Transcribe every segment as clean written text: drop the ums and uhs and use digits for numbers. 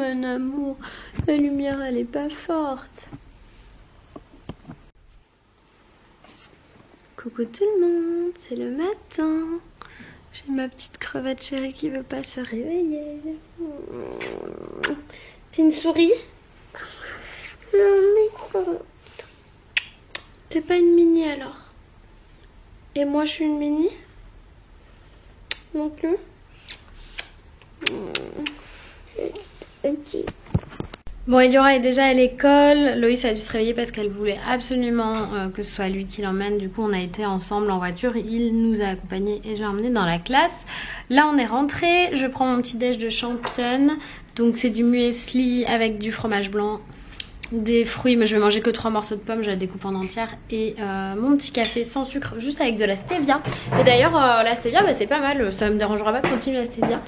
mon amour. La lumière, elle est pas forte. Coucou tout le monde, c'est le matin. J'ai ma petite crevette chérie qui veut pas se réveiller. T'es une souris? T'es pas une mini alors? Et moi je suis une mini? Non plus? Bon, Eliora est déjà à l'école. Loïs a dû se réveiller parce qu'elle voulait absolument que ce soit lui qui l'emmène. Du coup, on a été ensemble en voiture. Il nous a accompagnés et je l'ai emmené dans la classe. Là, on est rentré. Je prends mon petit déj de championne. Donc, c'est du muesli avec du fromage blanc, des fruits. Mais je vais manger que 3 morceaux de pommes. Je la découpe en entière. Et mon petit café sans sucre, juste avec de la stevia. Et d'ailleurs, la stevia, bah, c'est pas mal. Ça me dérangera pas de continuer la stevia.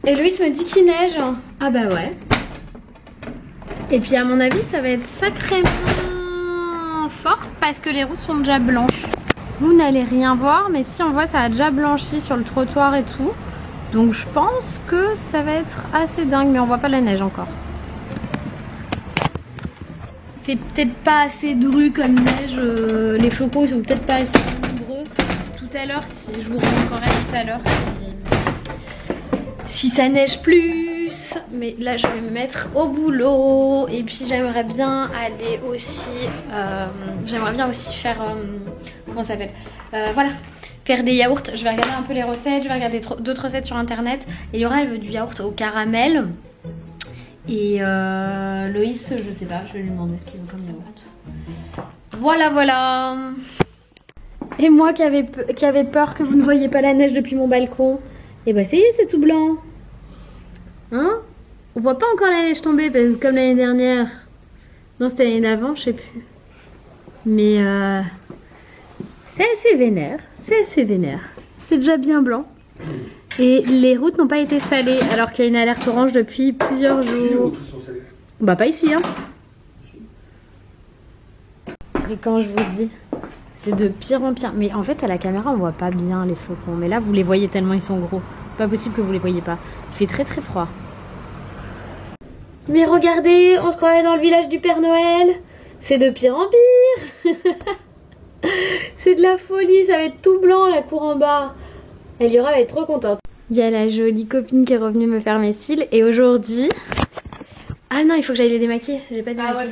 Et Loïs me dit qu'il neige. Ah bah ouais. Et puis à mon avis ça va être sacrément fort parce que les routes sont déjà blanches. Vous n'allez rien voir mais si on voit ça a déjà blanchi sur le trottoir et tout. Donc je pense que ça va être assez dingue mais on voit pas la neige encore. C'est peut-être pas assez dru comme neige, les flocons ils sont peut-être pas assez nombreux. Tout à l'heure, si je vous remontrerai tout à l'heure si ça neige plus. Mais là je vais me mettre au boulot et puis j'aimerais bien aller aussi faire comment ça s'appelle, voilà, faire des yaourts. Je vais regarder un peu les recettes, je vais regarder d'autres recettes sur internet. Et Yora elle veut du yaourt au caramel et Loïs je sais pas, je vais lui demander ce qu'il veut comme yaourt. Voilà voilà. Et moi qui avait peur que vous ne voyiez pas la neige depuis mon balcon, et bah ça y est, c'est tout blanc. Hein? On voit pas encore la neige tomber comme l'année dernière. Non, c'était l'année d'avant, je sais plus. Mais c'est assez vénère. C'est assez vénère. C'est déjà bien blanc. Et les routes n'ont pas été salées alors qu'il y a une alerte orange depuis plusieurs jours. Bah pas ici hein. Et quand je vous dis, c'est de pire en pire. Mais en fait à la caméra on voit pas bien les flocons. Mais là vous les voyez tellement ils sont gros. Pas possible que vous les voyez pas. Il fait très très froid. Mais regardez, on se croirait dans le village du Père Noël. C'est de pire en pire. C'est de la folie, ça va être tout blanc la cour en bas. Eliora va être trop contente. Il y a la jolie copine qui est revenue me faire mes cils. Et aujourd'hui... Ah non, il faut que j'aille les démaquiller. J'ai pas démaquillé. Ah ouais,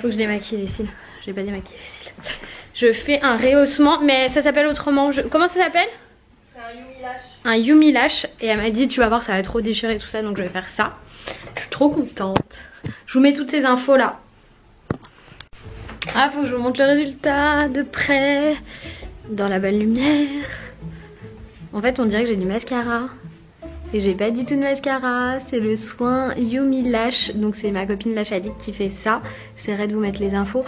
faut que je démaquille les cils. J'ai pas démaquillé les cils. Je fais un rehaussement, mais ça s'appelle autrement. Comment ça s'appelle? Un Yumi Lash. Et elle m'a dit tu vas voir ça va trop déchirer tout ça, donc je vais faire ça. Je suis trop contente. Je vous mets toutes ces infos là. Ah, faut que je vous montre le résultat de près dans la bonne lumière. En fait on dirait que j'ai du mascara et j'ai pas du tout de mascara. C'est le soin Yumi Lash, donc c'est ma copine Lash Addict qui fait ça. J'essaierai de vous mettre les infos.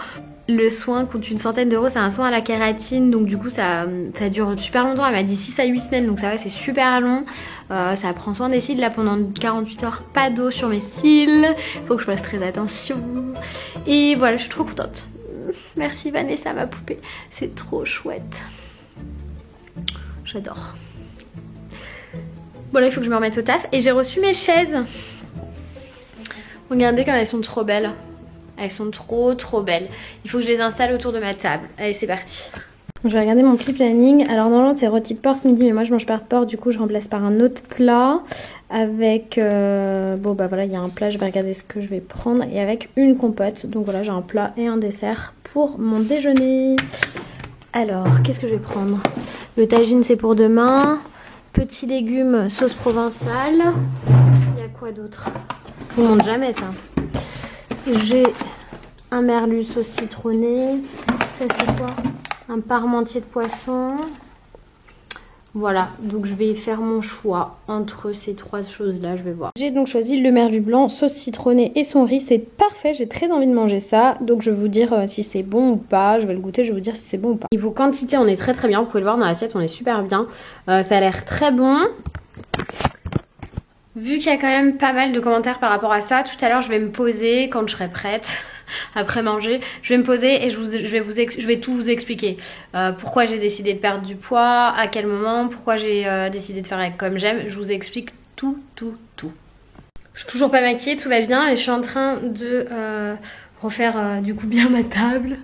Le soin coûte une centaine d'euros, c'est un soin à la kératine, donc du coup ça dure super longtemps. Elle m'a dit 6 à 8 semaines, donc ça va, c'est super long. Ça prend soin des cils là pendant 48 heures, pas d'eau sur mes cils, faut que je fasse très attention. Et voilà, je suis trop contente. Merci Vanessa ma poupée, c'est trop chouette. J'adore. Bon là il faut que je me remette au taf et j'ai reçu mes chaises. Regardez comme elles sont trop belles. Elles sont trop belles. Il faut que je les installe autour de ma table. Allez c'est parti. Je vais regarder mon petit planning. Alors normalement c'est rôti de porc ce midi mais moi je mange pas de porc. Du coup je remplace par un autre plat. Avec bon bah voilà il y a un plat. Je vais regarder ce que je vais prendre. Et avec une compote. Donc voilà j'ai un plat et un dessert pour mon déjeuner. Alors qu'est-ce que je vais prendre? Le tagine c'est pour demain. Petits légumes sauce provençale. Il y a quoi d'autre? Je vous montre jamais ça. J'ai un merlu sauce citronnée. Ça c'est quoi? Un parmentier de poisson. Voilà, donc je vais faire mon choix entre ces 3 choses là, je vais voir. J'ai donc choisi le merlu blanc, sauce citronnée et son riz, c'est parfait, j'ai très envie de manger ça. Donc je vais vous dire si c'est bon ou pas, je vais le goûter, je vais vous dire si c'est bon ou pas. Niveau quantité on est très bien, vous pouvez le voir dans l'assiette, on est super bien. Ça a l'air très bon. Vu qu'il y a quand même pas mal de commentaires par rapport à ça, tout à l'heure je vais me poser quand je serai prête. Après manger, je vais me poser et je vais tout vous expliquer. Pourquoi j'ai décidé de perdre du poids, à quel moment, pourquoi j'ai décidé de faire avec comme j'aime. Je vous explique tout. Je suis toujours pas maquillée, tout va bien et je suis en train de refaire du coup bien ma table.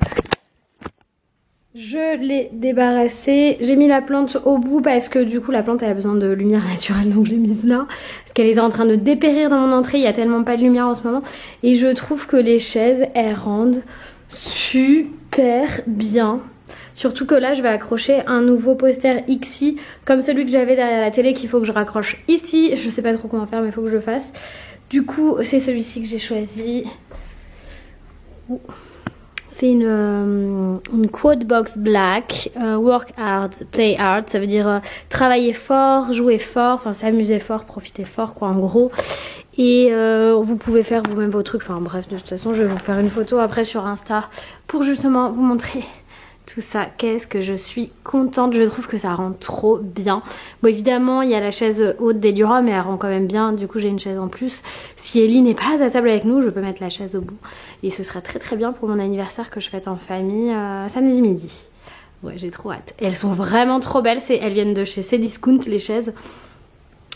Je l'ai débarrassée, j'ai mis la plante au bout parce que du coup la plante elle a besoin de lumière naturelle donc je l'ai mise là. Parce qu'elle est en train de dépérir dans mon entrée, il y a tellement pas de lumière en ce moment. Et je trouve que les chaises elles rendent super bien. Surtout que là je vais accrocher un nouveau poster XI comme celui que j'avais derrière la télé qu'il faut que je raccroche ici. Je sais pas trop comment faire mais il faut que je le fasse. Du coup c'est celui-ci que j'ai choisi. C'est une quote box black, work hard, play hard, ça veut dire travailler fort, jouer fort, enfin s'amuser fort, profiter fort quoi en gros. Et vous pouvez faire vous-même vos trucs, enfin bref de toute façon je vais vous faire une photo après sur Insta pour justement vous montrer tout ça. Qu'est-ce que je suis contente, je trouve que ça rend trop bien. Bon évidemment il y a la chaise haute d'Eliora mais elle rend quand même bien, du coup j'ai une chaise en plus. Si Ellie n'est pas à table avec nous je peux mettre la chaise au bout et ce sera très très bien pour mon anniversaire que je fête en famille samedi midi. Ouais j'ai trop hâte. Et elles sont vraiment trop belles, elles viennent de chez Cdiscount les chaises.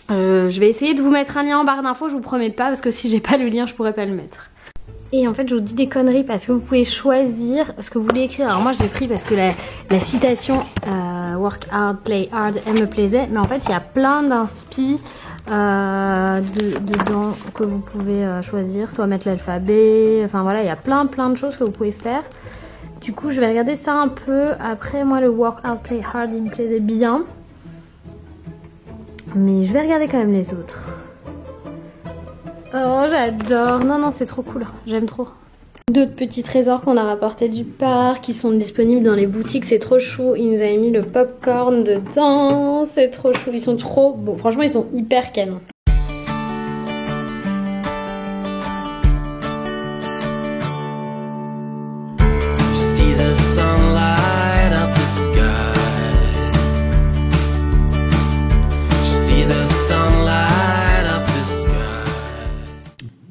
Je vais essayer de vous mettre un lien en barre d'infos, je vous promets pas parce que si j'ai pas le lien je pourrais pas le mettre. Et en fait je vous dis des conneries parce que vous pouvez choisir ce que vous voulez écrire. Alors moi j'ai pris parce que la citation work hard, play hard, elle me plaisait. Mais en fait il y a plein d'inspi dedans que vous pouvez choisir. Soit mettre l'alphabet, enfin voilà il y a plein de choses que vous pouvez faire. Du coup je vais regarder ça un peu. Après moi le work hard, play hard il me plaisait bien. Mais je vais regarder quand même les autres. Oh j'adore, non c'est trop cool, j'aime trop. D'autres petits trésors qu'on a rapportés du parc qui sont disponibles dans les boutiques, c'est trop chou. Il nous avait mis le popcorn dedans, c'est trop chou, ils sont trop beaux, franchement ils sont hyper canons.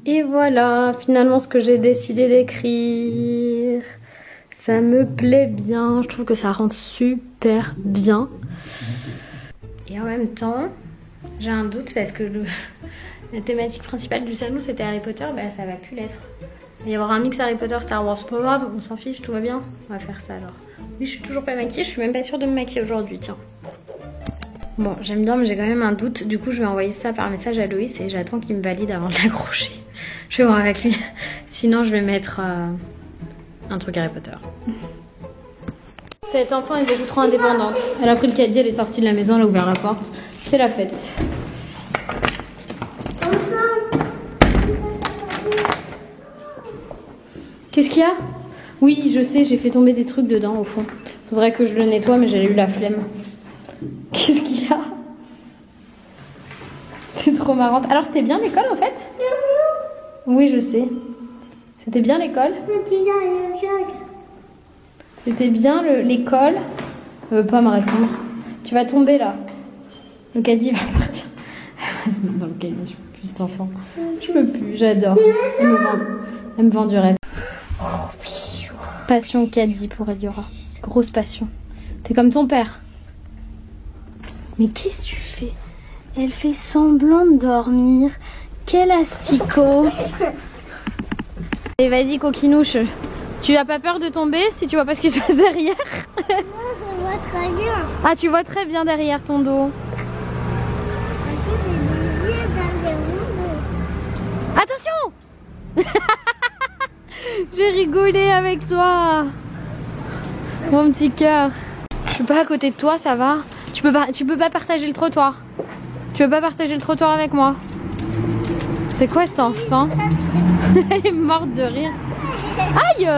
Et voilà, finalement ce que j'ai décidé d'écrire, ça me plaît bien, je trouve que ça rend super bien. Et en même temps, j'ai un doute parce que la thématique principale du salon c'était Harry Potter, bah ça va plus l'être. Il va y avoir un mix Harry Potter Star Wars, pas grave, on s'en fiche, tout va bien. On va faire ça alors. Oui, je suis toujours pas maquillée, je suis même pas sûre de me maquiller aujourd'hui, tiens. Bon, j'aime bien mais j'ai quand même un doute, du coup je vais envoyer ça par message à Loïs et j'attends qu'il me valide avant de l'accrocher. Je vais voir avec lui, sinon je vais mettre un truc Harry Potter. Cette enfant est beaucoup trop indépendante. Elle a pris le caddie, elle est sortie de la maison, elle a ouvert la porte. C'est la fête. Qu'est-ce qu'il y a? Oui, je sais, j'ai fait tomber des trucs dedans au fond. Faudrait que je le nettoie mais j'ai eu la flemme. Qu'est-ce qu'il y a? C'est trop marrant. Alors c'était bien l'école en fait? Oui je sais. C'était bien l'école? C'était bien l'école? Elle veut pas me répondre. Tu vas tomber là. Le caddie va partir. Elle va se mettre dans le caddie, je peux plus cet enfant. Je peux plus, j'adore. Elle me vend du rêve. Passion caddie pour Eliora. Grosse passion. T'es comme ton père. Mais qu'est-ce que tu fais? Elle fait semblant de dormir. Quel asticot. Allez vas-y coquinouche. Tu as pas peur de tomber si tu vois pas ce qui se passe derrière? Moi je vois très bien. Ah tu vois très bien derrière ton dos. Attention. J'ai rigolé avec toi. Mon petit cœur. Je suis pas à côté de toi, ça va? Tu peux pas partager le trottoir. Tu veux pas partager le trottoir avec moi? C'est quoi cet enfant? Elle est morte de rire. Aïe!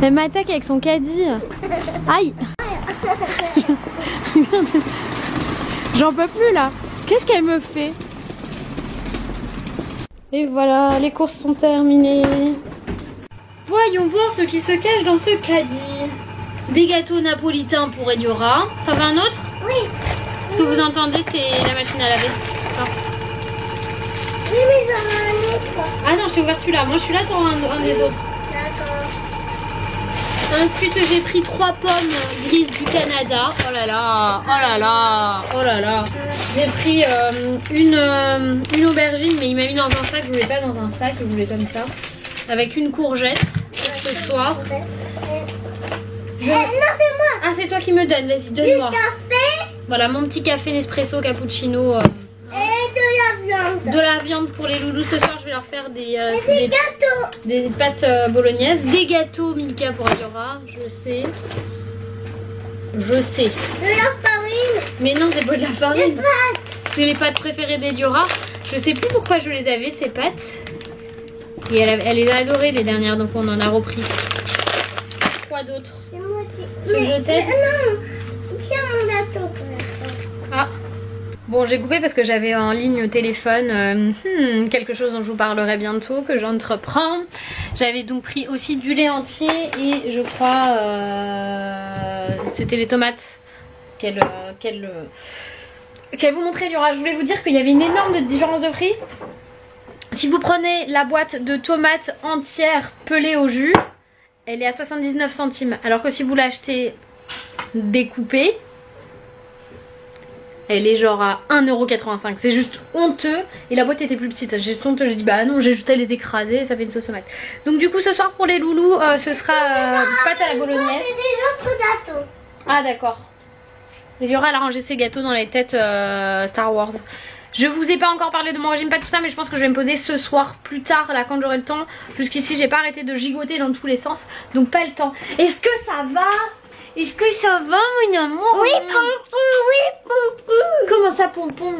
Elle m'attaque avec son caddie. Aïe! J'en peux plus là. Qu'est-ce qu'elle me fait? Et voilà, les courses sont terminées. Voyons voir ce qui se cache dans ce caddie. Des gâteaux napolitains pour Eliora. T'en veux un autre? Oui. Ce que vous entendez, c'est la machine à laver. Tiens. Oui, mais j'en ai un autre. Ah non, je t'ai ouvert celui-là. Moi, je suis là, t'en as un des autres. D'accord. Ensuite j'ai pris 3 pommes grises du Canada. Oh là là, oh là là, oh là là. J'ai pris une aubergine, mais il m'a mis dans un sac. Je voulais pas dans un sac, je voulais comme ça. Avec une courgette pour ce soir. Non, c'est moi. Ah, c'est toi qui me donne, vas-y, donne-moi. Du café Voilà, mon petit café Nespresso cappuccino. et de la viande. De la viande pour les loulous. Ce soir, je vais leur faire des Gâteaux. des pâtes bolognaises. Des gâteaux Milka pour Aliora, je sais. Je sais. De la farine. Mais non, c'est pas de la Des farine. pâtes. C'est les pâtes préférées d'Eliora. Je sais plus pourquoi je les avais, ces pâtes. Et elle les a adorées les dernières, donc on en a repris. Quoi d'autre? C'est moi qui... Je t'aide. Non, tiens mon gâteau. Ah. Bon, j'ai coupé parce que j'avais en ligne au téléphone quelque chose dont je vous parlerai bientôt, que j'entreprends. J'avais donc pris aussi du lait entier et je crois c'était les tomates qu'elle vous montrait Eliora. Je voulais vous dire qu'il y avait une énorme différence de prix. Si vous prenez la boîte de tomates entières pelées au jus, elle est à 79 centimes. Alors que si vous l'achetez découpée, elle est genre à 1,85 €. C'est juste honteux. Et la boîte était plus petite. J'ai juste honteux. J'ai dit bah non, j'ai juste à les écraser. Ça fait une sauce tomate. Donc du coup ce soir pour les loulous, ce sera pâte à la bolognaise. C'est des autres gâteaux. Ah d'accord. Eliora elle a rangé ses gâteaux dans les têtes Star Wars. Je vous ai pas encore parlé de mon régime, pas tout ça, mais je pense que je vais me poser ce soir plus tard là quand j'aurai le temps. Jusqu'ici j'ai pas arrêté de gigoter dans tous les sens. Donc pas le temps. Est-ce que ça va? Est-ce que ça va mon amour? Oui, pompon, oui, pompon. Comment ça pompon?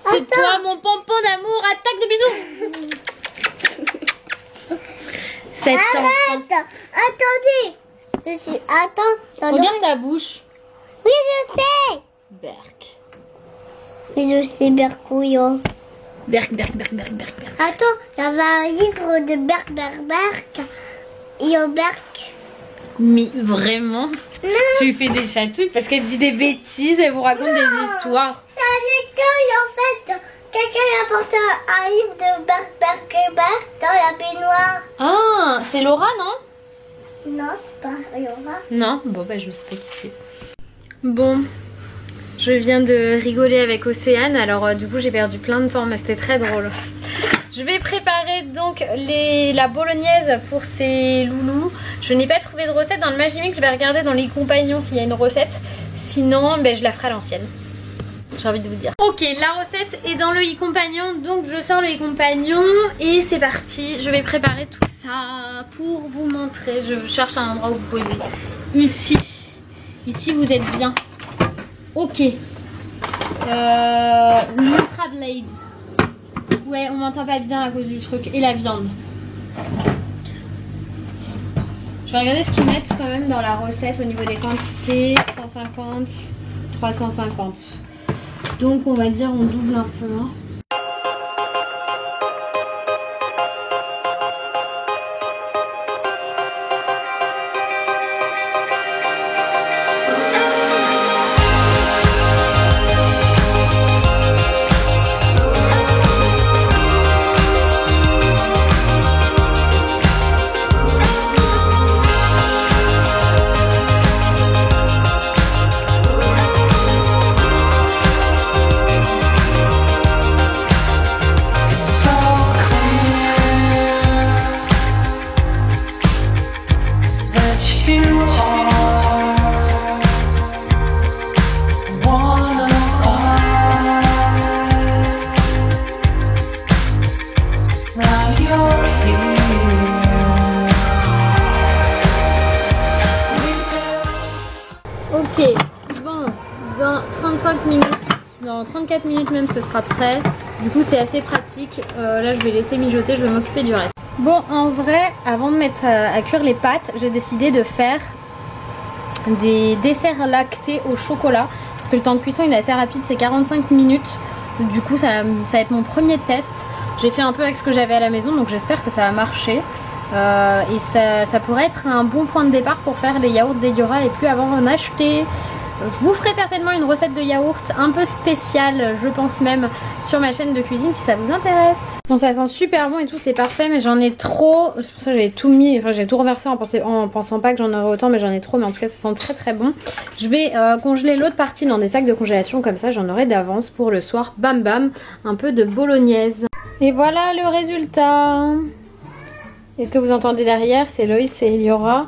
C'est toi mon pompon d'amour, attaque de bisous. Cet enfant. Arrête. Attendez. Je suis... Attends. Regarde ta bouche. Oui, je sais. Berk. Oui, je sais, Berkouillon. Berk. Attends, j'avais un livre de Berk. Et au Berk. Mais vraiment, Non. tu fais des chatouilles parce qu'elle dit des bêtises, elle vous raconte des histoires. C'est à l'école, en fait. Quelqu'un a apporté un livre de Berk dans la baignoire. Ah, c'est Laura, non? Non, c'est pas Laura. Non, bon bah je sais pas qui c'est. Bon, je viens de rigoler avec Océane, alors du coup j'ai perdu plein de temps, mais c'était très drôle. Je vais préparer donc la bolognaise pour ces loulous. Je n'ai pas trouvé de recette dans le Magimix, je vais regarder dans les compagnons s'il y a une recette. Sinon, ben, je la ferai à l'ancienne. J'ai envie de vous dire. Ok, la recette est dans le e-compagnon, donc je sors le e-compagnon et c'est parti. Je vais préparer tout ça pour vous montrer. Je cherche un endroit où vous poser. Ici. Ici vous êtes bien. Ok. L'Ultra Blades. Ouais, on m'entend pas bien à cause du truc. Et la viande. Je vais regarder ce qu'ils mettent quand même dans la recette au niveau des quantités. 150, 350. Donc on va dire on double un peu. Hein. Ok, bon, dans 35 minutes, dans 34 minutes même ce sera prêt. Du coup c'est assez pratique, là je vais laisser mijoter, je vais m'occuper du reste. Bon en vrai, avant de mettre à cuire les pâtes, j'ai décidé de faire des desserts lactés au chocolat. Parce que le temps de cuisson il est assez rapide, c'est 45 minutes. Du coup ça va être mon premier test. J'ai fait un peu avec ce que j'avais à la maison, donc j'espère que ça va marcher. Et ça pourrait être un bon point de départ pour faire les yaourts d'Eliora et plus avoir en acheter. Je vous ferai certainement une recette de yaourt un peu spéciale, je pense même, sur ma chaîne de cuisine si ça vous intéresse. Bon, ça sent super bon et tout, c'est parfait, mais j'en ai trop. C'est pour ça que j'avais tout mis, enfin j'ai tout reversé en pensant pas que j'en aurais autant, mais j'en ai trop. Mais en tout cas, ça sent très très bon. Je vais congeler l'autre partie dans des sacs de congélation, comme ça j'en aurai d'avance pour le soir. Bam bam, un peu de bolognaise. Et voilà le résultat. Et ce que vous entendez derrière, c'est Loïs et Eliora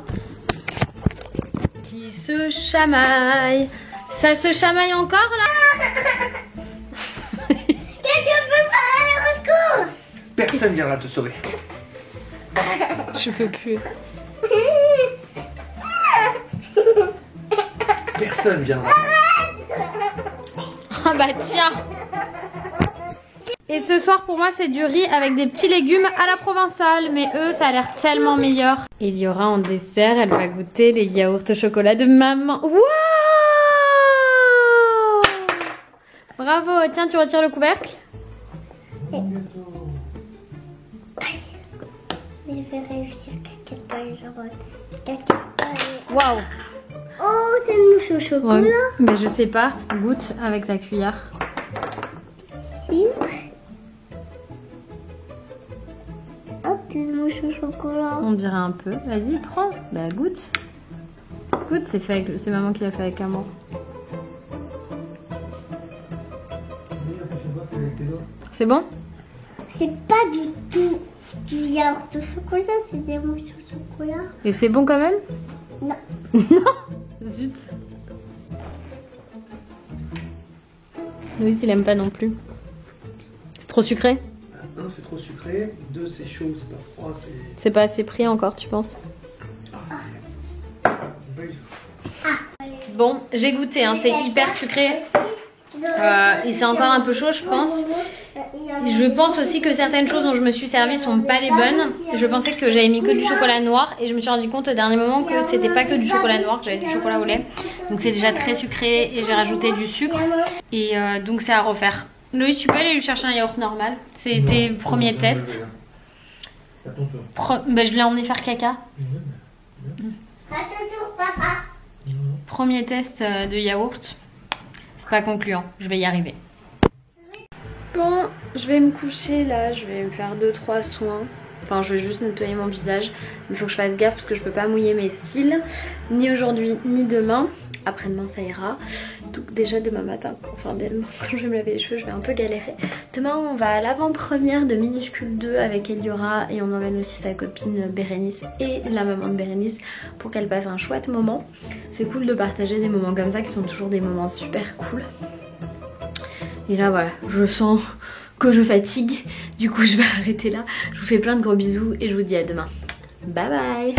qui se chamaillent. Ça se chamaille encore là? Quelqu'un peut parler au secours? Personne viendra te sauver. Je peux plus. Personne viendra. Ah bah tiens. Et ce soir pour moi c'est du riz avec des petits légumes à la provençale. Mais eux ça a l'air tellement meilleur. Il y aura en dessert, elle va goûter les yaourts au chocolat de maman. Waouh! Bravo, tiens tu retires le couvercle. Je vais réussir quelque part, Waouh! Oh, c'est une mouche au chocolat. Ouais, mais je sais pas, goûte avec ta cuillère. Si. Oh, c'est une mouche au chocolat. On dirait un peu. Vas-y, prends. Bah goûte. Goûte, c'est maman qui l'a fait avec amour. C'est bon? C'est pas du tout du yaourt au chocolat, c'est des mouches au chocolat. Et c'est bon quand même? Non. Non. Zut. Louis il aime pas non plus. C'est trop sucré? Un, c'est trop sucré. Deux, c'est chaud, c'est pas froid. C'est pas assez pris encore, tu penses? Bon, j'ai goûté, hein, c'est hyper sucré. Et c'est encore un peu chaud, je pense. Je pense aussi que certaines choses dont je me suis servie sont pas les bonnes. Je pensais que j'avais mis que du chocolat noir et je me suis rendu compte au dernier moment que c'était pas que du chocolat noir, que j'avais du chocolat au lait. Donc c'est déjà très sucré et j'ai rajouté du sucre. Et donc c'est à refaire. Loïs, tu peux aller lui chercher un yaourt normal. C'était premier test. Bah, je l'ai emmené faire caca. Attention, papa. Premier test de yaourt. C'est pas concluant, je vais y arriver. Bon, je vais me coucher là, je vais me faire 2-3 soins. Enfin, je vais juste nettoyer mon visage. Il faut que je fasse gaffe parce que je peux pas mouiller mes cils. Ni aujourd'hui, ni demain. Après-demain, ça ira. Donc déjà demain matin, enfin demain, quand je vais me laver les cheveux, je vais un peu galérer. Demain, on va à l'avant-première de Minuscule 2 avec Eliora. Et on emmène aussi sa copine Bérénice et la maman de Bérénice pour qu'elle passe un chouette moment. C'est cool de partager des moments comme ça qui sont toujours des moments super cool. Et là voilà, je sens que je fatigue. Du coup je vais arrêter là. Je vous fais plein de gros bisous et je vous dis à demain. Bye bye.